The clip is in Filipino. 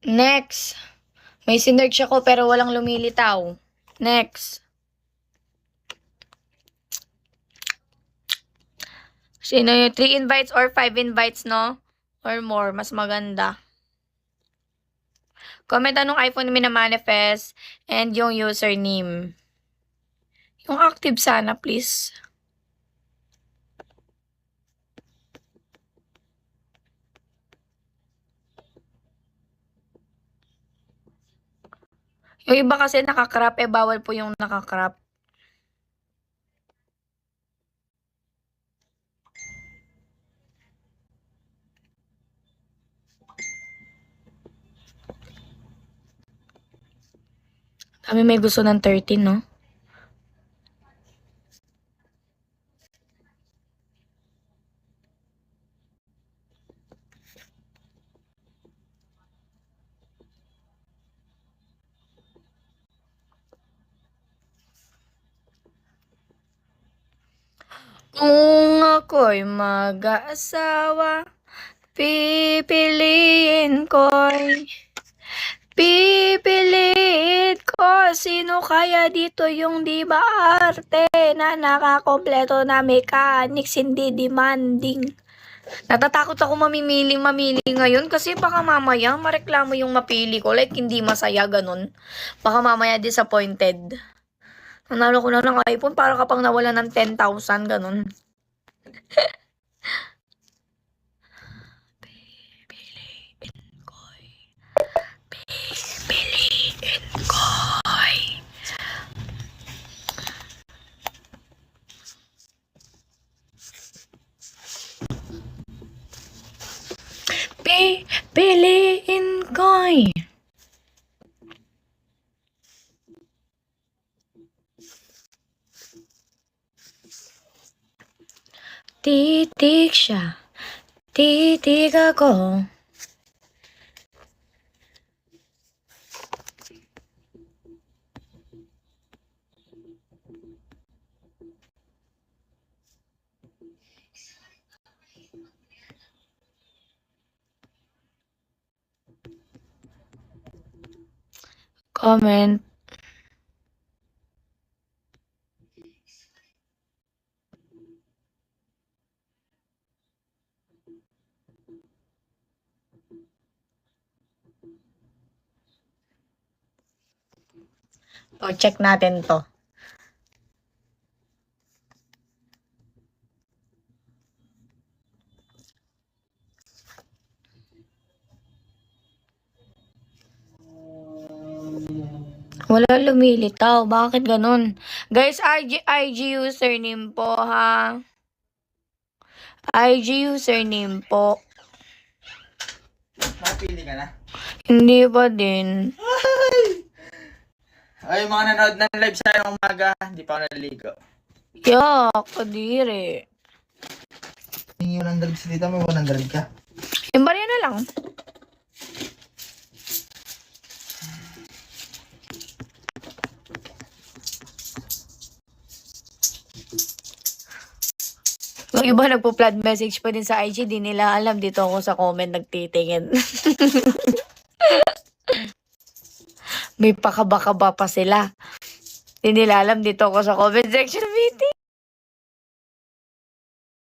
Next. May sinearch ako pero walang lumilitaw. Next. Sino yung 3 invites or 5 invites, no? Or more. Mas maganda. Comment anong iPhone minamanifest and yung username. Yung active sana, please. Yung iba kasi nakakrap, bawal po yung nakakrap. Kami may gusto ng 13, no? Kung ako'y mag-aasawa, pipiliin ko sino kaya dito yung di ba arte na nakakompleto na mechanics, hindi demanding. Natatakot ako mamili ngayon kasi baka mamaya mareklamo yung mapili ko, like hindi masaya, ganun. Baka mamaya disappointed. Nanalo ko na ng iPhone para kapag nawala ng 10,000, ganun. Piliin ko'y. Titig siya. Titig ako. Comment. O, check natin to. Wala lumilitaw. Bakit ganun? Guys, IG username po, ha? IG username po. Nakapili ka na? Hindi pa din. Ay, mga nanood ng live sa umaga, hindi pa ako naliligo. Yak, kadiri. Yung 100 sa dito, may 100 ka. Yung barya na lang. Yung iba nagpo-flood message pa din sa IG, di nila alam. Dito ako sa comment nagtitingin. May pakaba-kaba pa sila. Di nila alam, dito ako sa comment section meeting.